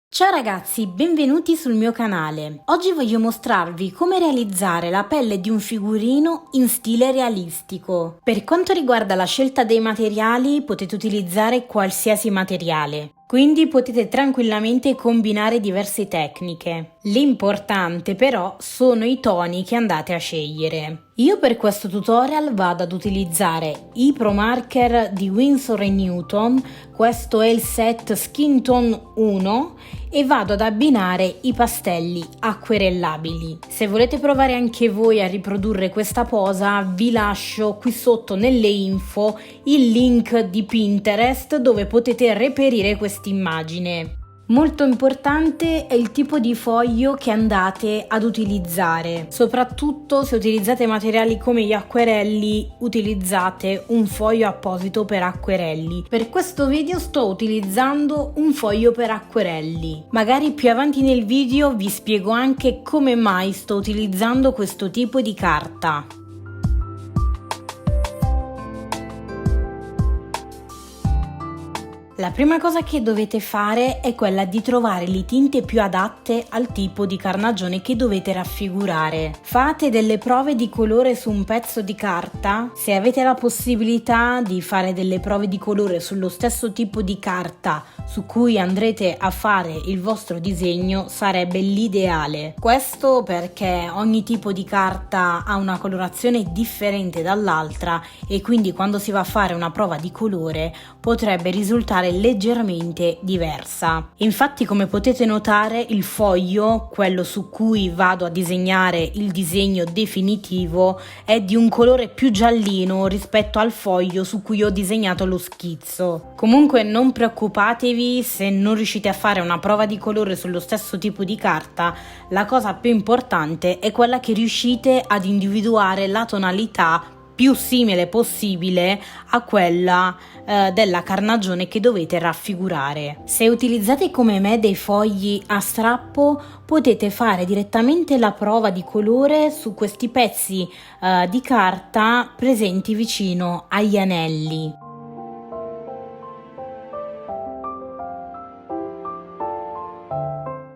Ciao ragazzi, benvenuti sul mio canale. Oggi voglio mostrarvi come realizzare la pelle di un figurino in stile realistico. Per quanto riguarda la scelta dei materiali, potete utilizzare qualsiasi materiale. Quindi potete tranquillamente combinare diverse tecniche. L'importante però sono i toni che andate a scegliere. Io per questo tutorial vado ad utilizzare i Pro Marker di Winsor & Newton, questo è il set Skin Tone 1 e vado ad abbinare i pastelli acquerellabili. Se volete provare anche voi a riprodurre questa posa, vi lascio qui sotto nelle info il link di Pinterest dove potete reperire questa immagine. Molto importante è il tipo di foglio che andate ad utilizzare, soprattutto se utilizzate materiali come gli acquerelli, utilizzate un foglio apposito per acquerelli. Per questo video sto utilizzando un foglio per acquerelli. Magari più avanti nel video vi spiego anche come mai sto utilizzando questo tipo di carta. La prima cosa che dovete fare è quella di trovare le tinte più adatte al tipo di carnagione che dovete raffigurare. Fate delle prove di colore su un pezzo di carta. Se avete la possibilità di fare delle prove di colore sullo stesso tipo di carta su cui andrete a fare il vostro disegno, sarebbe l'ideale. Questo perché ogni tipo di carta ha una colorazione differente dall'altra e quindi quando si va a fare una prova di colore potrebbe risultare leggermente diversa. Infatti, come potete notare, il foglio, quello su cui vado a disegnare il disegno definitivo, è di un colore più giallino rispetto al foglio su cui ho disegnato lo schizzo. Comunque non preoccupatevi se non riuscite a fare una prova di colore sullo stesso tipo di carta, la cosa più importante è quella che riuscite ad individuare la tonalità più simile possibile a quella della carnagione che dovete raffigurare. Se utilizzate come me dei fogli a strappo, potete fare direttamente la prova di colore su questi pezzi di carta presenti vicino agli anelli.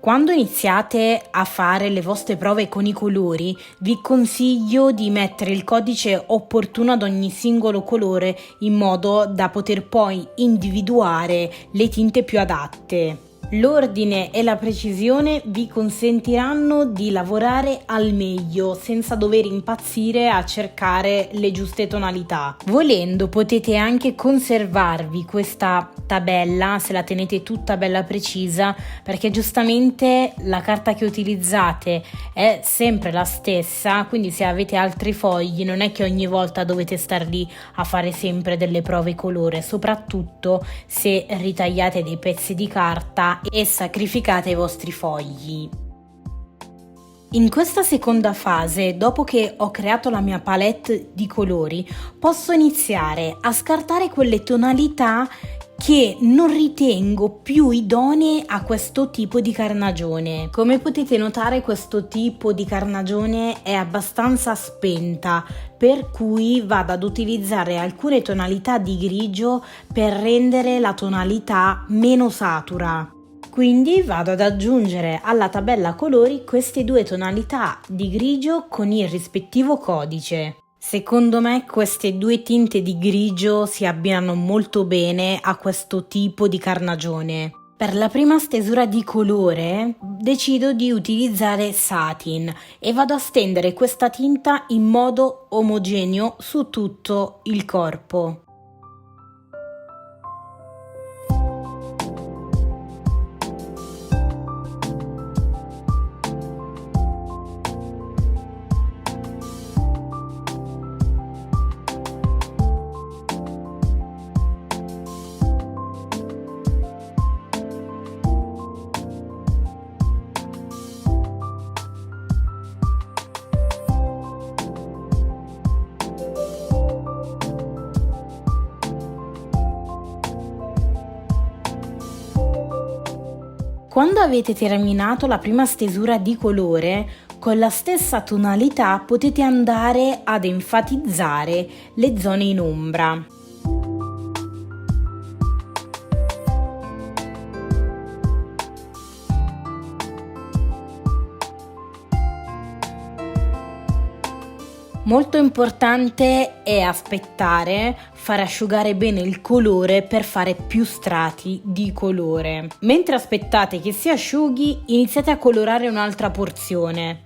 Quando iniziate a fare le vostre prove con i colori, vi consiglio di mettere il codice opportuno ad ogni singolo colore in modo da poter poi individuare le tinte più adatte. L'ordine e la precisione vi consentiranno di lavorare al meglio senza dover impazzire a cercare le giuste tonalità. Volendo potete anche conservarvi questa tabella se la tenete tutta bella precisa, perché giustamente la carta che utilizzate è sempre la stessa, quindi se avete altri fogli non è che ogni volta dovete star lì a fare sempre delle prove colore, soprattutto se ritagliate dei pezzi di carta e sacrificate i vostri fogli. In questa seconda fase, dopo che ho creato la mia palette di colori, posso iniziare a scartare quelle tonalità che non ritengo più idonee a questo tipo di carnagione. Come potete notare, questo tipo di carnagione è abbastanza spenta, per cui vado ad utilizzare alcune tonalità di grigio per rendere la tonalità meno satura. Quindi vado ad aggiungere alla tabella colori queste due tonalità di grigio con il rispettivo codice. Secondo me queste due tinte di grigio si abbinano molto bene a questo tipo di carnagione. Per la prima stesura di colore decido di utilizzare satin e vado a stendere questa tinta in modo omogeneo su tutto il corpo. Quando avete terminato la prima stesura di colore, Con la stessa tonalità potete andare ad enfatizzare le zone in ombra. Molto importante è aspettare, far asciugare bene il colore per fare più strati di colore. Mentre aspettate che si asciughi, iniziate a colorare un'altra porzione.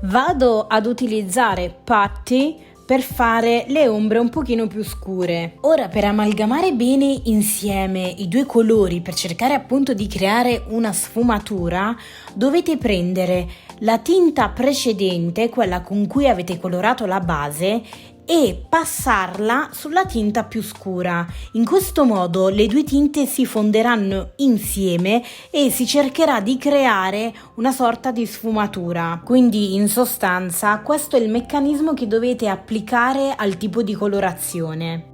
Vado ad utilizzare putty per fare le ombre un pochino più scure. Ora, per amalgamare bene insieme i due colori, per cercare appunto di creare una sfumatura, dovete prendere la tinta precedente, quella con cui avete colorato la base, e passarla sulla tinta più scura. In questo modo le due tinte si fonderanno insieme e si cercherà di creare una sorta di sfumatura. Quindi, in sostanza, questo è il meccanismo che dovete applicare al tipo di colorazione.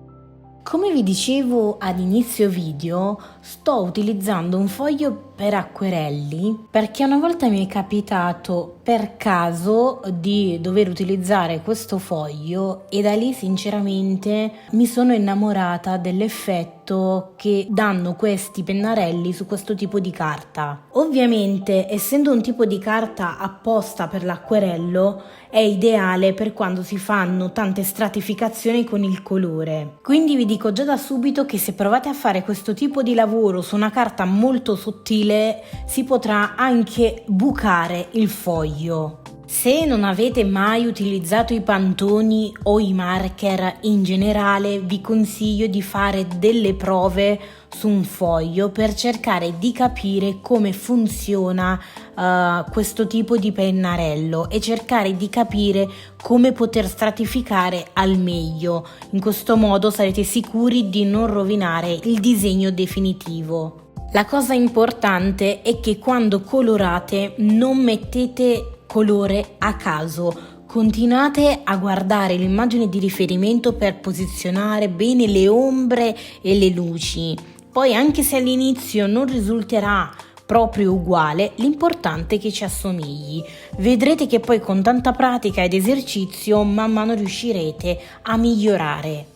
Come vi dicevo ad inizio video, sto utilizzando un foglio per acquerelli perché una volta mi è capitato per caso di dover utilizzare questo foglio e da lì sinceramente mi sono innamorata dell'effetto che danno questi pennarelli su questo tipo di carta. Ovviamente, essendo un tipo di carta apposta per l'acquerello, è ideale per quando si fanno tante stratificazioni con il colore. Quindi vi dico già da subito che se provate a fare questo tipo di lavoro su una carta molto sottile, si potrà anche bucare il foglio. Se non avete mai utilizzato i pantoni o i marker in generale, vi consiglio di fare delle prove su un foglio per cercare di capire come funziona questo tipo di pennarello e cercare di capire come poter stratificare al meglio. In questo modo sarete sicuri di non rovinare il disegno definitivo. La cosa importante è che quando colorate non mettete colore a caso, continuate a guardare l'immagine di riferimento per posizionare bene le ombre e le luci. Poi, anche se all'inizio non risulterà proprio uguale, l'importante è che ci assomigli. Vedrete che poi con tanta pratica ed esercizio man mano riuscirete a migliorare.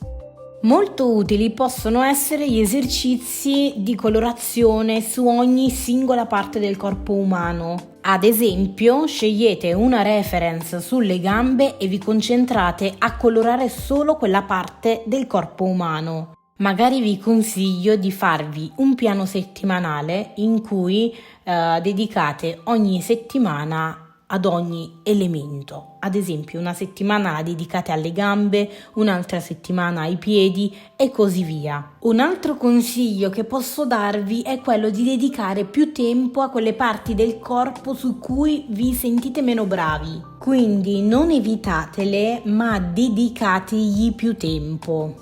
Molto utili possono essere gli esercizi di colorazione su ogni singola parte del corpo umano. Ad esempio, scegliete una reference sulle gambe e vi concentrate a colorare solo quella parte del corpo umano. Magari vi consiglio di farvi un piano settimanale in cui dedicate ogni settimana ad ogni elemento. Ad esempio, una settimana la dedicate alle gambe, un'altra settimana ai piedi e così via. Un altro consiglio che posso darvi è quello di dedicare più tempo a quelle parti del corpo su cui vi sentite meno bravi. Quindi non evitatele, ma dedicategli più tempo.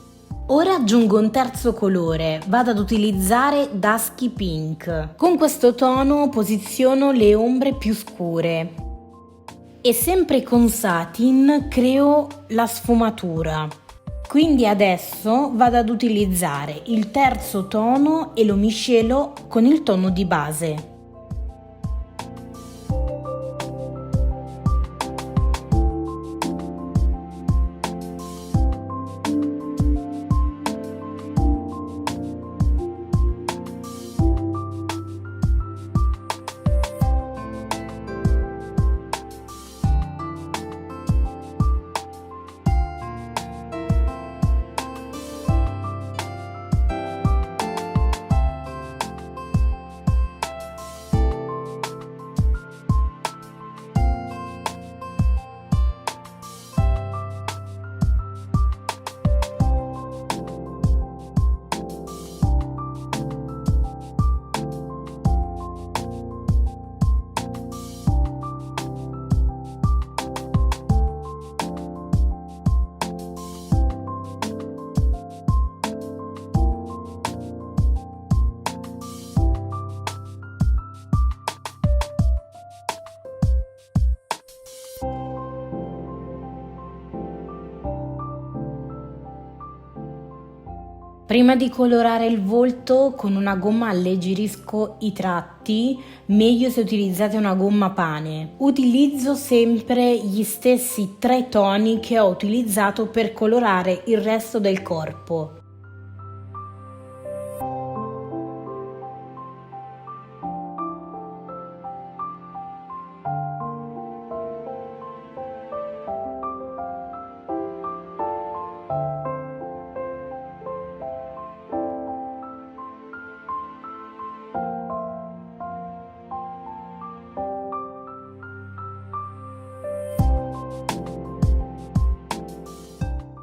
Ora aggiungo un terzo colore, vado ad utilizzare Dusky Pink. Con questo tono posiziono le ombre più scure. E sempre con satin creo la sfumatura. Quindi adesso vado ad utilizzare il terzo tono e lo miscelo con il tono di base. Prima di colorare il volto con una gomma alleggerisco i tratti forti, meglio se utilizzate una gomma pane. Utilizzo sempre gli stessi 3 toni che ho utilizzato per colorare il resto del corpo.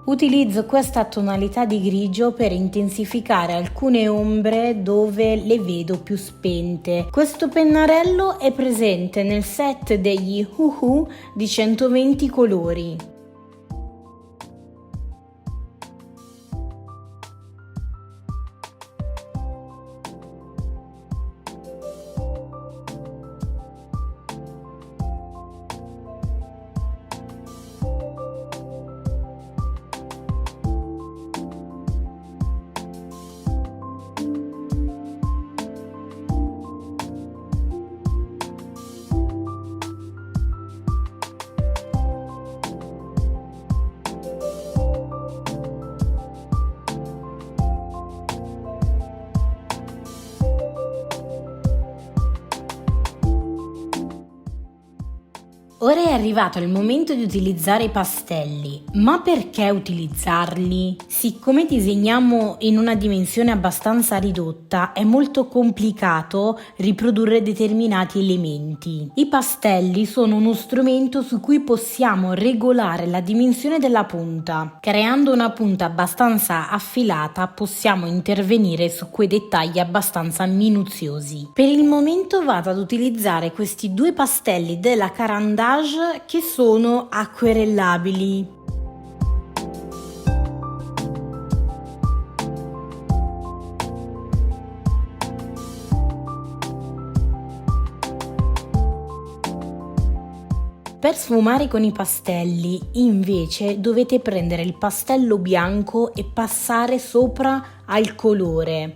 Utilizzo questa tonalità di grigio per intensificare alcune ombre dove le vedo più spente. Questo pennarello è presente nel set degli Uhu di 120 colori. Ora è arrivato il momento di utilizzare i pastelli, ma perché utilizzarli? Siccome disegniamo in una dimensione abbastanza ridotta, è molto complicato riprodurre determinati elementi. I pastelli sono uno strumento su cui possiamo regolare la dimensione della punta. Creando una punta abbastanza affilata possiamo intervenire su quei dettagli abbastanza minuziosi. Per il momento vado ad utilizzare questi 2 pastelli della Caran d'Ache che sono acquerellabili. Per sfumare con i pastelli, invece, dovete prendere il pastello bianco e passare sopra al colore.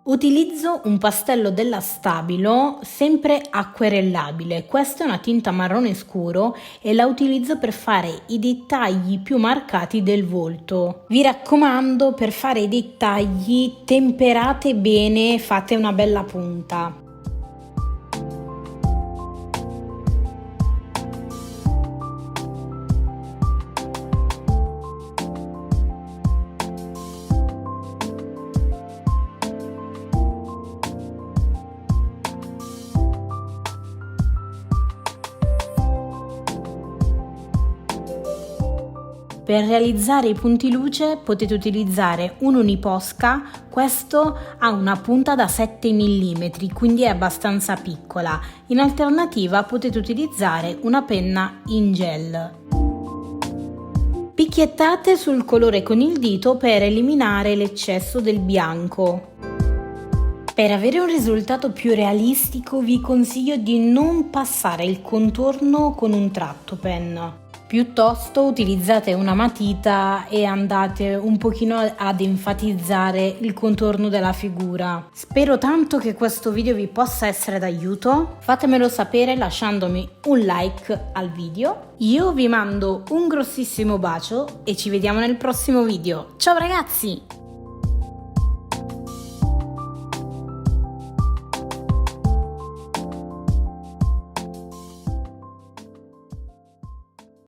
Utilizzo un pastello della Stabilo, sempre acquerellabile. Questa è una tinta marrone scuro e la utilizzo per fare i dettagli più marcati del volto. Vi raccomando, per fare i dettagli temperate bene, fate una bella punta. Per realizzare i punti luce potete utilizzare un uniposca, questo ha una punta da 7 mm, quindi è abbastanza piccola. In alternativa potete utilizzare una penna in gel. Picchiettate sul colore con il dito per eliminare l'eccesso del bianco. Per avere un risultato più realistico vi consiglio di non passare il contorno con un tratto pen. Piuttosto utilizzate una matita e andate un pochino ad enfatizzare il contorno della figura. Spero tanto che questo video vi possa essere d'aiuto. Fatemelo sapere lasciandomi un like al video. Io vi mando un grossissimo bacio e ci vediamo nel prossimo video. Ciao ragazzi!